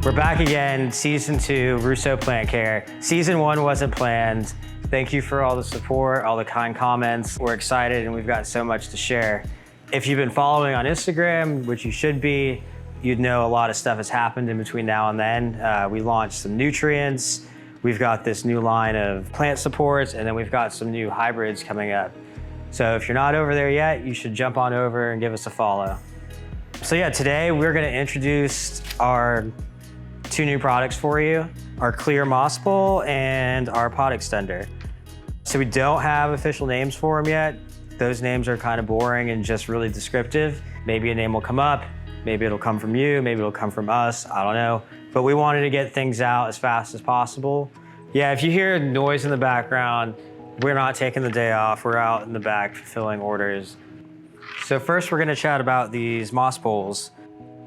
We're back again, season 2, Rousseau Plant Care. Season 1 wasn't planned. Thank you for all the support, all the kind comments. We're excited and we've got so much to share. If you've been following on Instagram, which you should be, you'd know a lot of stuff has happened in between now and then. We launched some nutrients. We've got this new line of plant supports, and then we've got some new hybrids coming up. So if you're not over there yet, you should jump on over and give us a follow. So yeah, today we're gonna introduce our 2 new products for you, our clear moss bowl and our pot extender. So we don't have official names for them yet. Those names are kind of boring and just really descriptive. Maybe a name will come up, maybe it'll come from you, maybe it'll come from us, I don't know. But we wanted to get things out as fast as possible. Yeah, if you hear noise in the background, we're not taking the day off. We're out in the back fulfilling orders. So first we're gonna chat about these moss bowls.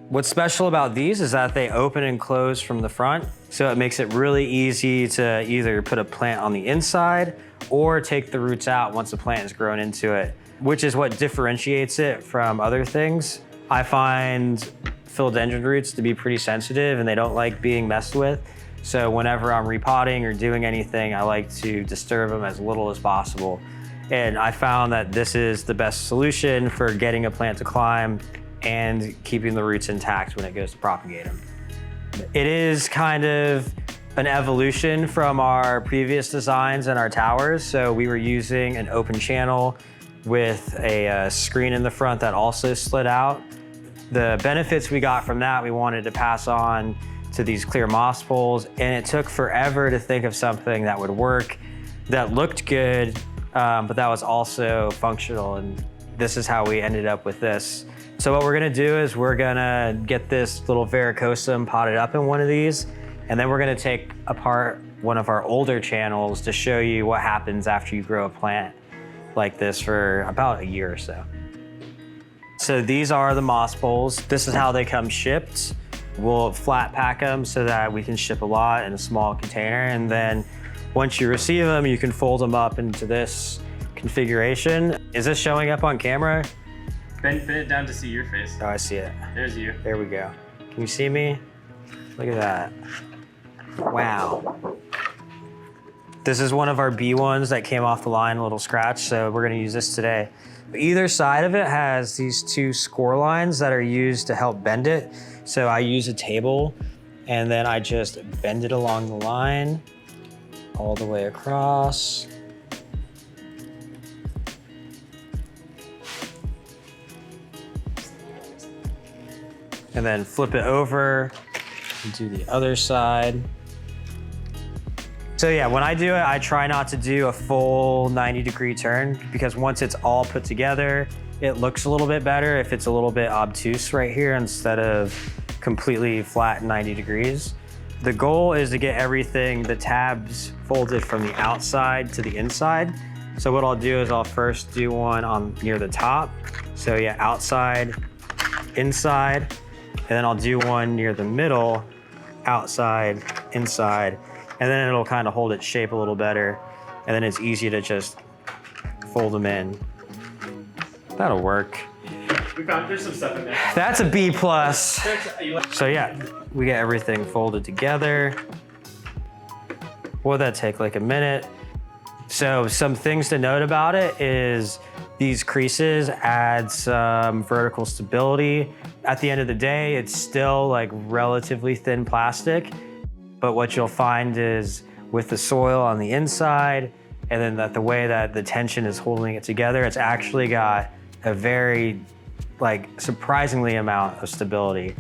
What's special about these is that they open and close from the front. So it makes it really easy to either put a plant on the inside or take the roots out once the plant has grown into it, which is what differentiates it from other things. I find philodendron roots to be pretty sensitive and they don't like being messed with. So whenever I'm repotting or doing anything, I like to disturb them as little as possible. And I found that this is the best solution for getting a plant to climb and keeping the roots intact when it goes to propagate them. It is kind of an evolution from our previous designs and our towers. So we were using an open channel with a screen in the front that also slid out. The benefits we got from that, we wanted to pass on to these clear moss bowls, and it took forever to think of something that would work, that looked good, but that was also functional, and this is how we ended up with this. So what we're gonna do is we're gonna get this little Verrucosum potted up in one of these, and then we're gonna take apart one of our older channels to show you what happens after you grow a plant like this for about a year or so. So these are the moss bowls. This is how they come shipped. We'll flat pack them so that we can ship a lot in a small container. And then once you receive them, you can fold them up into this configuration. Is this showing up on camera? Bend it down to see your face. Oh, I see it. There's you. There we go. Can you see me? Look at that. Wow. This is one of our B ones that came off the line, a little scratch, so we're gonna use this today. Either side of it has these 2 score lines that are used to help bend it. So I use a table and then I just bend it along the line all the way across. And then flip it over and do the other side. So yeah, when I do it, I try not to do a full 90-degree turn because once it's all put together, it looks a little bit better if it's a little bit obtuse right here instead of completely flat 90 degrees. The goal is to get everything, the tabs folded from the outside to the inside. So what I'll do is I'll first do one on near the top. So yeah, outside, inside, and then I'll do one near the middle, outside, inside, and then it'll kind of hold its shape a little better. And then it's easy to just fold them in. That'll work. There's some stuff in there. That's a B+. So yeah, we get everything folded together. Will that take like a minute? So some things to note about it is these creases add some vertical stability. At the end of the day, it's still like relatively thin plastic, but what you'll find is with the soil on the inside and then that the way that the tension is holding it together, it's actually got a very surprisingly amount of stability.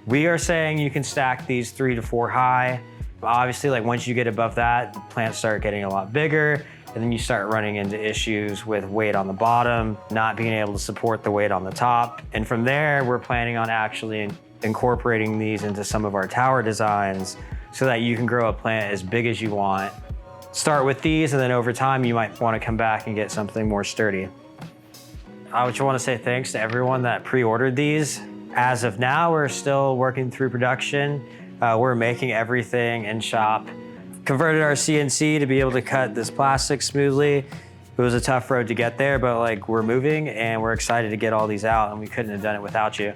We are saying you can stack these 3 to 4 high. Obviously, once you get above that, the plants start getting a lot bigger, and then you start running into issues with weight on the bottom, not being able to support the weight on the top. And from there, we're planning on actually incorporating these into some of our tower designs so that you can grow a plant as big as you want. Start with these, and then over time, you might want to come back and get something more sturdy. I just want to say thanks to everyone that pre-ordered these. As of now, we're still working through production. We're making everything in shop. Converted our CNC to be able to cut this plastic smoothly. It was a tough road to get there, but we're moving and we're excited to get all these out, and we couldn't have done it without you.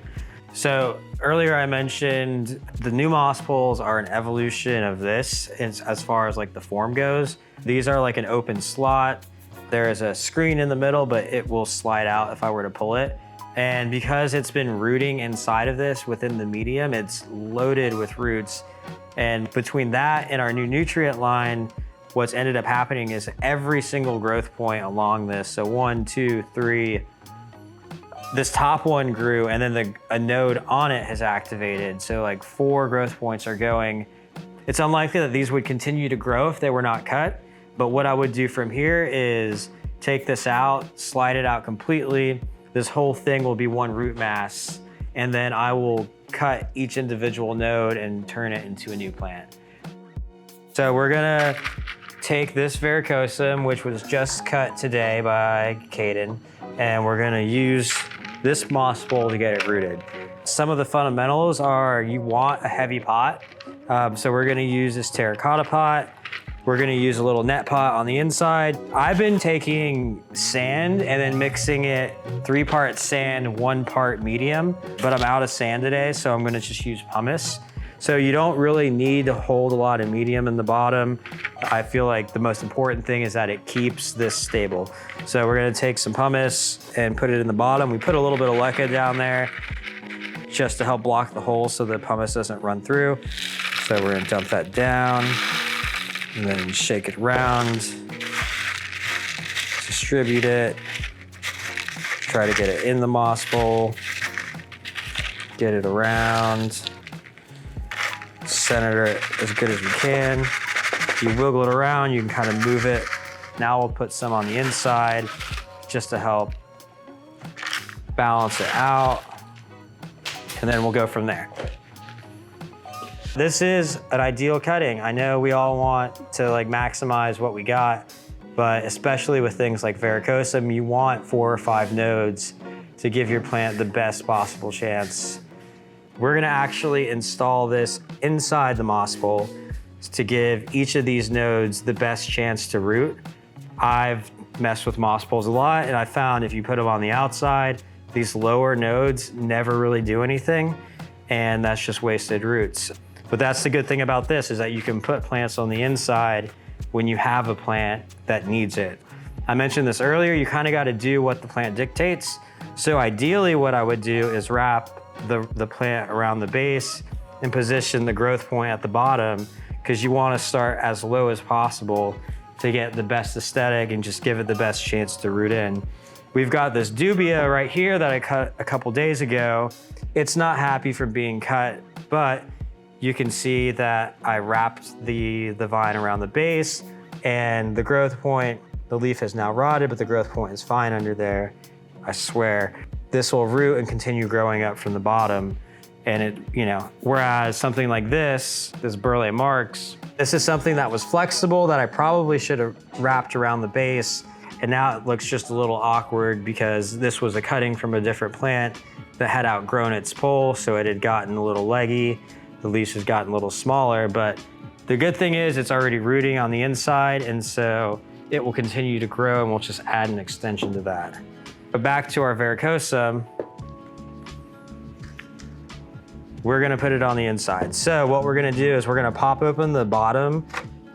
So earlier I mentioned the new moss poles are an evolution of this as far as like the form goes. These are like an open slot. There is a screen in the middle, but it will slide out if I were to pull it. And because it's been rooting inside of this within the medium, it's loaded with roots. And between that and our new nutrient line, what's ended up happening is every single growth point along this, so 1, 2, 3, this top one grew and then a node on it has activated. So like 4 growth points are going. It's unlikely that these would continue to grow if they were not cut. But what I would do from here is take this out, slide it out completely. This whole thing will be one root mass. And then I will cut each individual node and turn it into a new plant. So we're gonna take this Verrucosum, which was just cut today by Caden, and we're gonna use this moss pole to get it rooted. Some of the fundamentals are you want a heavy pot. So we're gonna use this terracotta pot. We're gonna use a little net pot on the inside. I've been taking sand and then mixing it 3 parts sand, 1 part medium, but I'm out of sand today, so I'm gonna just use pumice. So you don't really need to hold a lot of medium in the bottom. I feel like the most important thing is that it keeps this stable. So we're gonna take some pumice and put it in the bottom. We put a little bit of leca down there just to help block the hole so the pumice doesn't run through. So we're gonna dump that down and then shake it around, distribute it, try to get it in the moss bowl, get it around, center it as good as we can. You wiggle it around, you can kind of move it. Now we'll put some on the inside just to help balance it out. And then we'll go from there. This is an ideal cutting. I know we all want to like maximize what we got, but especially with things like Verrucosum, you want 4 or 5 nodes to give your plant the best possible chance. We're gonna actually install this inside the moss bowl to give each of these nodes the best chance to root. I've messed with moss bowls a lot, and I found if you put them on the outside, these lower nodes never really do anything, and that's just wasted roots. But that's the good thing about this, is that you can put plants on the inside when you have a plant that needs it. I mentioned this earlier, you kind of got to do what the plant dictates. So ideally what I would do is wrap the plant around the base and position the growth point at the bottom, because you want to start as low as possible to get the best aesthetic and just give it the best chance to root in. We've got this dubia right here that I cut a couple days ago. It's not happy from being cut, but you can see that I wrapped the vine around the base, and the growth point, the leaf has now rotted, but the growth point is fine under there, I swear. This will root and continue growing up from the bottom. And it, you know, whereas something like this Burle Marx, this is something that was flexible that I probably should have wrapped around the base. And now it looks just a little awkward because this was a cutting from a different plant that had outgrown its pole, so it had gotten a little leggy. The leaves has gotten a little smaller, but the good thing is it's already rooting on the inside, and so it will continue to grow, and we'll just add an extension to that. But back to our Verrucosum, we're gonna put it on the inside. So what we're gonna do is we're gonna pop open the bottom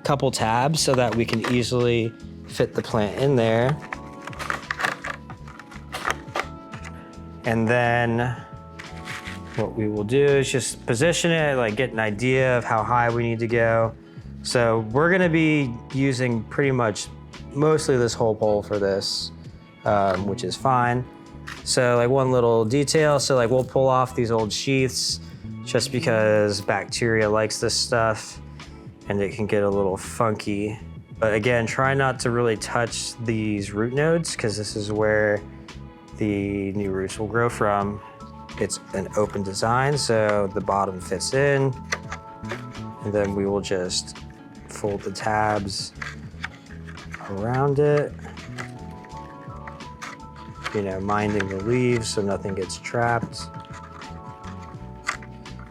couple tabs so that we can easily fit the plant in there. And then what we will do is just position it, like get an idea of how high we need to go. So we're gonna be using pretty much mostly this whole pole for this, which is fine. So like one little detail, so like we'll pull off these old sheaths just because bacteria likes this stuff and it can get a little funky. But again, try not to really touch these root nodes because this is where the new roots will grow from. It's an open design, so the bottom fits in. And then we will just fold the tabs around it. You know, minding the leaves so nothing gets trapped.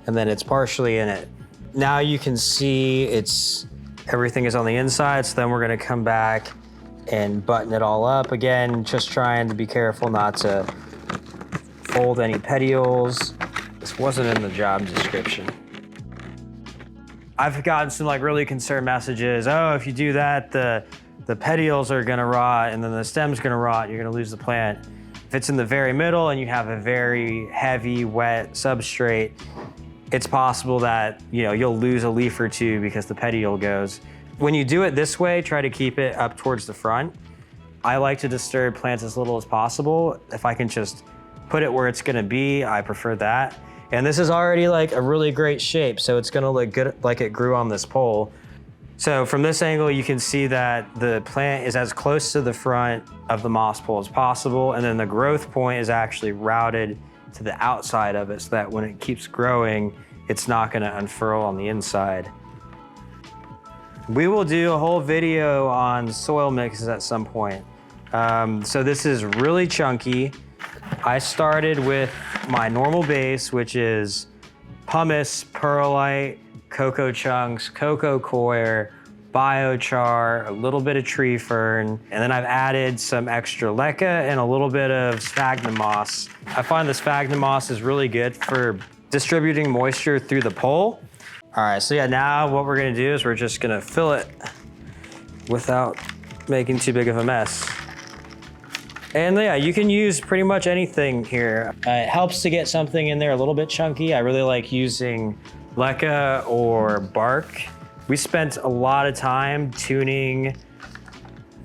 And then it's partially in it. Now you can see everything is on the inside, so then we're gonna come back and button it all up. Again, just trying to be careful not to fold any petioles This wasn't in the job description. I've gotten some like really concerned messages. Oh, if you do that, the petioles are gonna rot and then the stem's gonna rot, you're gonna lose the plant. If it's in the very middle and you have a very heavy, wet substrate, it's possible that you'll lose a leaf or two because the petiole goes. When you do it this way, try to keep it up towards the front. I like to disturb plants as little as possible. If I can just put it where it's gonna be, I prefer that. And this is already like a really great shape, so it's gonna look good like it grew on this pole. So from this angle, you can see that the plant is as close to the front of the moss pole as possible, and then the growth point is actually routed to the outside of it so that when it keeps growing, it's not gonna unfurl on the inside. We will do a whole video on soil mixes at some point. So this is really chunky. I started with my normal base, which is pumice, perlite, cocoa chunks, cocoa coir, biochar, a little bit of tree fern, and then I've added some extra leca and a little bit of sphagnum moss. I find the sphagnum moss is really good for distributing moisture through the pole. All right, so yeah, now what we're gonna do is we're just gonna fill it without making too big of a mess. And yeah, you can use pretty much anything here. It helps to get something in there a little bit chunky. I really like using leca or bark. We spent a lot of time tuning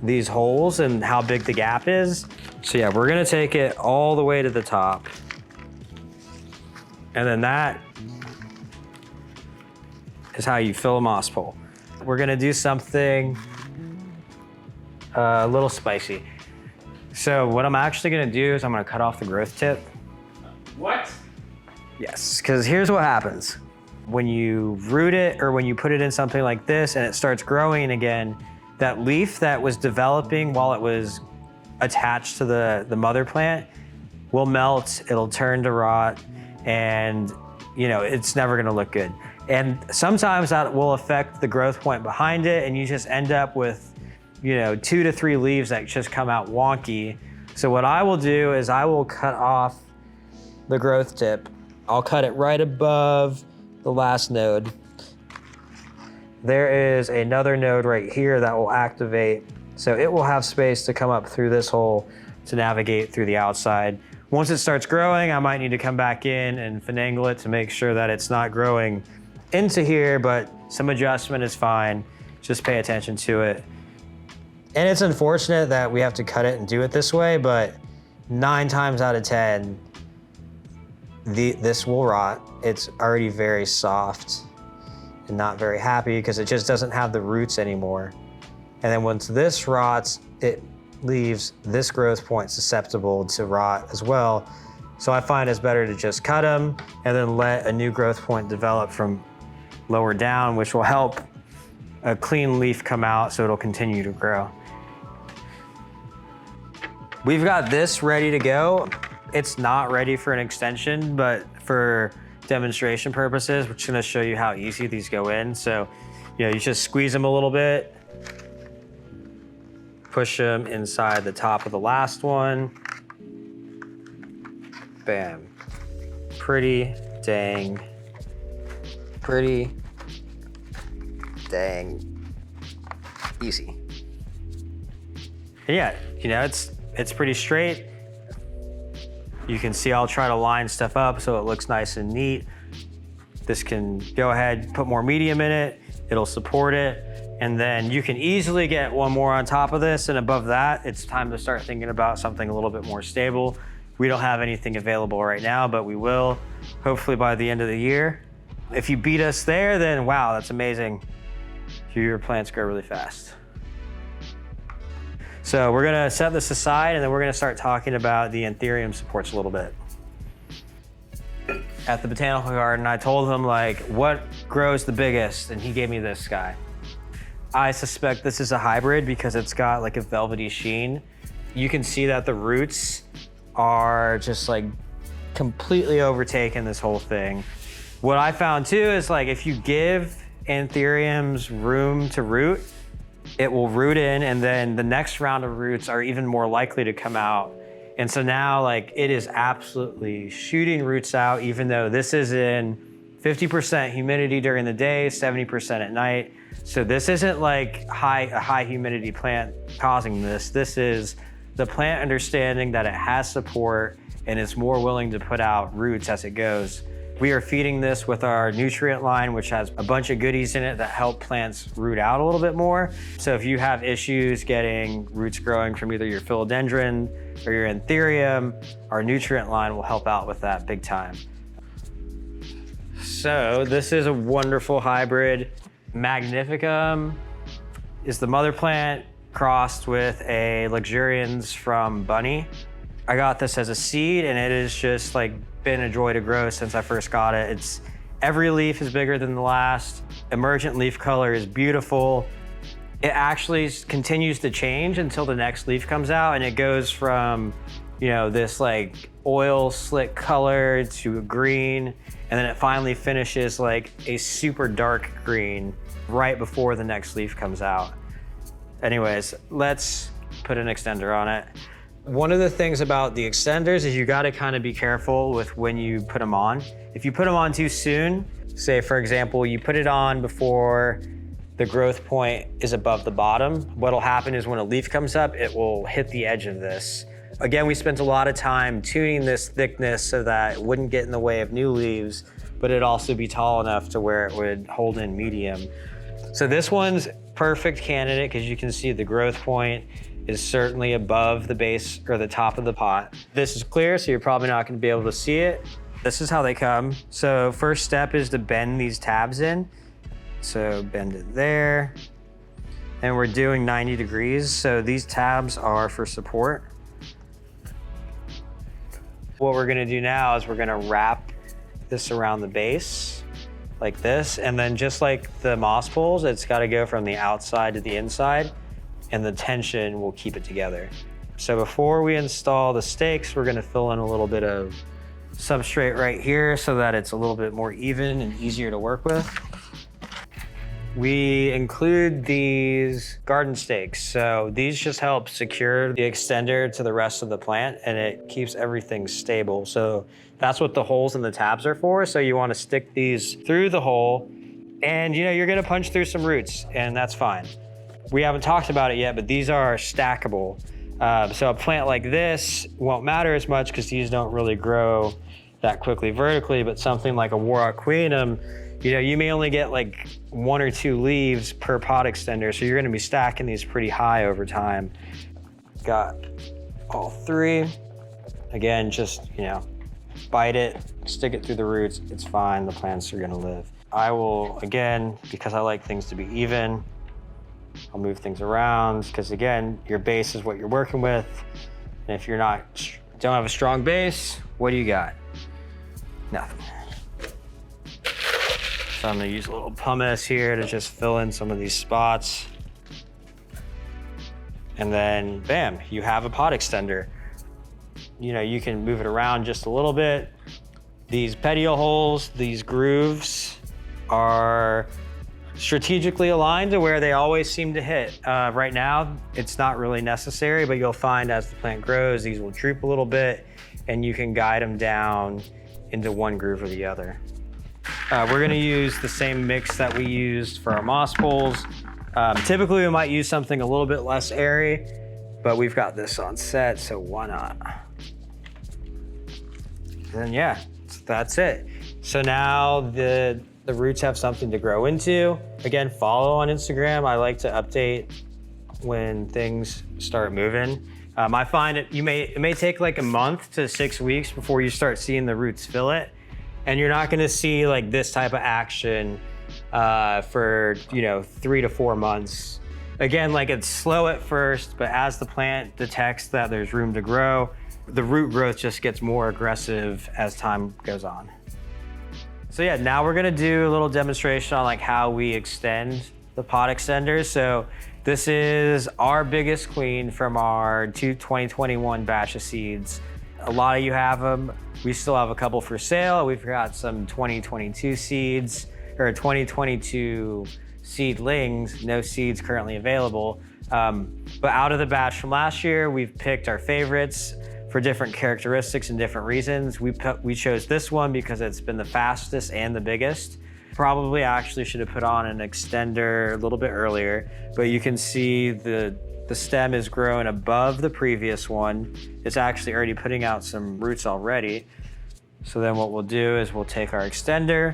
these holes and how big the gap is. So yeah, we're gonna take it all the way to the top. And then that is how you fill a moss pole. We're gonna do something a little spicy. So what I'm actually gonna do is I'm gonna cut off the growth tip. What? Yes, because here's what happens. When you root it or when you put it in something like this and it starts growing again, that leaf that was developing while it was attached to the mother plant will melt, it'll turn to rot, and it's never gonna look good. And sometimes that will affect the growth point behind it and you just end up with 2 to 3 leaves that just come out wonky. So what I will do is I will cut off the growth tip. I'll cut it right above the last node. There is another node right here that will activate. So it will have space to come up through this hole to navigate through the outside. Once it starts growing, I might need to come back in and finagle it to make sure that it's not growing into here, but some adjustment is fine. Just pay attention to it. And it's unfortunate that we have to cut it and do it this way, but 9 times out of 10, this will rot. It's already very soft and not very happy because it just doesn't have the roots anymore. And then once this rots, it leaves this growth point susceptible to rot as well. So I find it's better to just cut them and then let a new growth point develop from lower down, which will help a clean leaf come out so it'll continue to grow. We've got this ready to go. It's not ready for an extension, but for demonstration purposes, we're just gonna show you how easy these go in. So, you just squeeze them a little bit, push them inside the top of the last one. Bam. Pretty dang easy. And yeah, it's pretty straight. You can see I'll try to line stuff up so it looks nice and neat. This can go ahead, put more medium in it, it'll support it, and then you can easily get one more on top of this, and above that, it's time to start thinking about something a little bit more stable. We don't have anything available right now, but we will, hopefully by the end of the year. If you beat us there, then wow, that's amazing. Your plants grow really fast. So we're gonna set this aside and then we're gonna start talking about the Anthurium supports a little bit. At the botanical garden, I told him what grows the biggest, and he gave me this guy. I suspect this is a hybrid because it's got a velvety sheen. You can see that the roots are just completely overtaken this whole thing. What I found too is if you give Anthuriums room to root, it will root in, and then the next round of roots are even more likely to come out And so now like it is absolutely shooting roots out, even though this is in 50% humidity during the day, 70% at night. So this isn't like a high humidity plant causing this. This is the plant understanding that it has support and is more willing to put out roots as it goes. We are feeding this with our nutrient line, which has a bunch of goodies in it that help plants root out a little bit more. So if you have issues getting roots growing from either your philodendron or your anthurium, our nutrient line will help out with that big time. So this is a wonderful hybrid. Magnificum is the mother plant crossed with a Luxurians from Bunny. I got this as a seed and it has just like been a joy to grow since I first got it. Every leaf is bigger than the last. Emergent leaf color is beautiful. It actually continues to change until the next leaf comes out, and it goes from, you know, this like oil slick color to a green, and then it finally finishes like a super dark green right before the next leaf comes out. Anyways, let's put an extender on it. One of the things about the extenders is you gotta kind of be careful with when you put them on. If you put them on too soon, say for example, you put it on before the growth point is above the bottom, what'll happen is when a leaf comes up, it will hit the edge of this. Again, we spent a lot of time tuning this thickness so that it wouldn't get in the way of new leaves, but it'd also be tall enough to where it would hold in medium. So this one's perfect candidate because you can see the growth point is certainly above the base or the top of the pot. This is clear, so you're probably not gonna be able to see it. This is how they come. So first step is to bend these tabs in. So bend it there. And we're doing 90 degrees. So these tabs are for support. What we're gonna do now is we're gonna wrap this around the base like this. And then just like the moss poles, it's gotta go from the outside to the inside, and the tension will keep it together. So before we install the stakes, we're gonna fill in a little bit of substrate right here so that it's a little bit more even and easier to work with. We include these garden stakes. So these just help secure the extender to the rest of the plant, and it keeps everything stable. So that's what the holes in the tabs are for. So you wanna stick these through the hole, and you know, you're gonna punch through some roots, and that's fine. We haven't talked about it yet, but these are stackable. So a plant like this won't matter as much because these don't really grow that quickly vertically, but something like a Warocqueanum, you know, you may only get like 1 or 2 leaves per pot extender, so you're gonna be stacking these pretty high over time. Got all 3. Again, just, you know, bite it, stick it through the roots, it's fine, the plants are gonna live. I will, again, because I like things to be even, I'll move things around because again, your base is what you're working with. And if you're don't have a strong base, what do you got? Nothing. So I'm gonna use a little pumice here to just fill in some of these spots. And then bam, you have a pot extender. You know, you can move it around just a little bit. These petiole holes, these grooves are strategically aligned to where they always seem to hit. Right now, it's not really necessary, but you'll find as the plant grows, these will droop a little bit and you can guide them down into one groove or the other. We're gonna use the same mix that we used for our moss poles. Typically, we might use something a little bit less airy, but we've got this on set, so why not? And yeah, that's it. So now the roots have something to grow into. Again, follow on Instagram. I like to update when things start moving. I find it may take like a month to 6 weeks before you start seeing the roots fill it. And you're not gonna see like this type of action for 3 to 4 months. Again, like it's slow at first, but as the plant detects that there's room to grow, the root growth just gets more aggressive as time goes on. So yeah, now we're gonna do a little demonstration on like how we extend the pot extenders. So this is our biggest queen from our 2021 batch of seeds. A lot of you have them. We still have a couple for sale. We've got some 2022 seeds, or 2022 seedlings, no seeds currently available. But out of the batch from last year, we've picked our favorites for different characteristics and different reasons. We chose this one because it's been the fastest and the biggest. Probably actually should have put on an extender a little bit earlier, but you can see the stem is growing above the previous one. It's actually already putting out some roots already. So then what we'll do is we'll take our extender.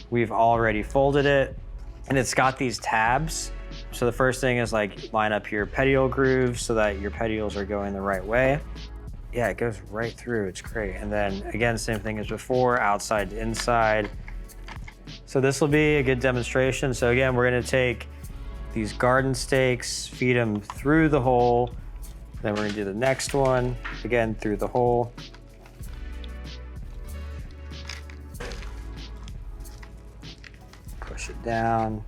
We've already folded it, and it's got these tabs. So the first thing is like line up your petiole grooves so that your petioles are going the right way. Yeah, it goes right through, it's great. And then again, same thing as before, outside to inside. So this will be a good demonstration. So again, we're gonna take these garden stakes, feed them through the hole. Then we're gonna do the next one, again, through the hole. Push it down.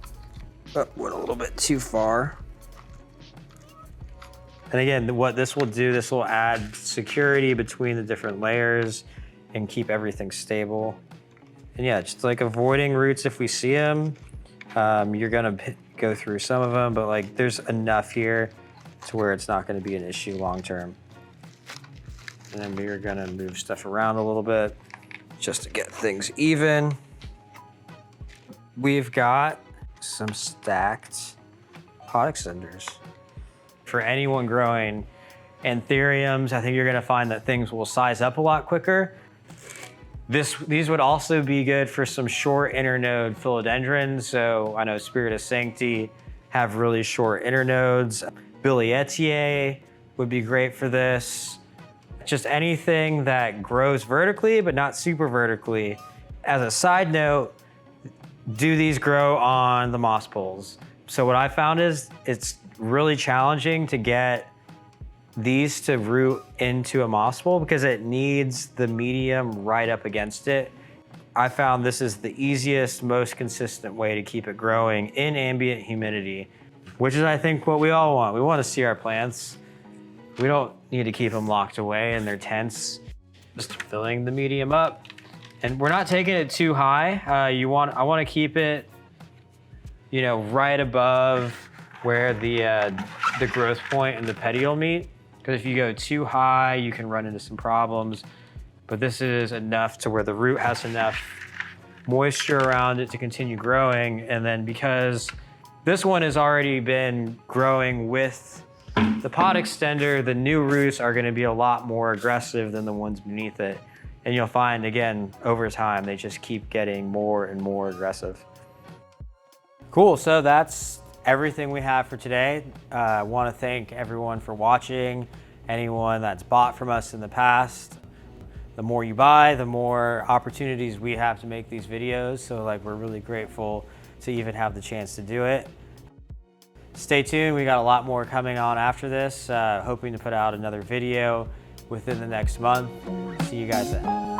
Oh, went a little bit too far. And again, what this will do, this will add security between the different layers and keep everything stable. And yeah, just like avoiding roots if we see them. You're gonna go through some of them, but like there's enough here to where it's not gonna be an issue long term. And then we're gonna move stuff around a little bit just to get things even. We've got some stacked pot extenders. For anyone growing anthuriums, I think you're gonna find that things will size up a lot quicker. These would also be good for some short internode philodendrons. So I know Spirit of Sancti have really short internodes. Billietiae would be great for this. Just anything that grows vertically, but not super vertically. As a side note, do these grow on the moss poles? So what I found is it's really challenging to get these to root into a moss pole because it needs the medium right up against it. I found this is the easiest, most consistent way to keep it growing in ambient humidity, which is I think what we all want. We want to see our plants. We don't need to keep them locked away in their tents. Just filling the medium up. And we're not taking it too high. I want to keep it, you know, right above where the growth point and the petiole meet. Because if you go too high, you can run into some problems. But this is enough to where the root has enough moisture around it to continue growing. And then because this one has already been growing with the pot extender, the new roots are gonna be a lot more aggressive than the ones beneath it. And you'll find, again, over time, they just keep getting more and more aggressive. Cool, so that's everything we have for today. I want to thank everyone for watching, anyone that's bought from us in the past. The more you buy, the more opportunities we have to make these videos. So like, we're really grateful to even have the chance to do it. Stay tuned, we got a lot more coming on after this. Hoping to put out another video within the next month. See you guys then.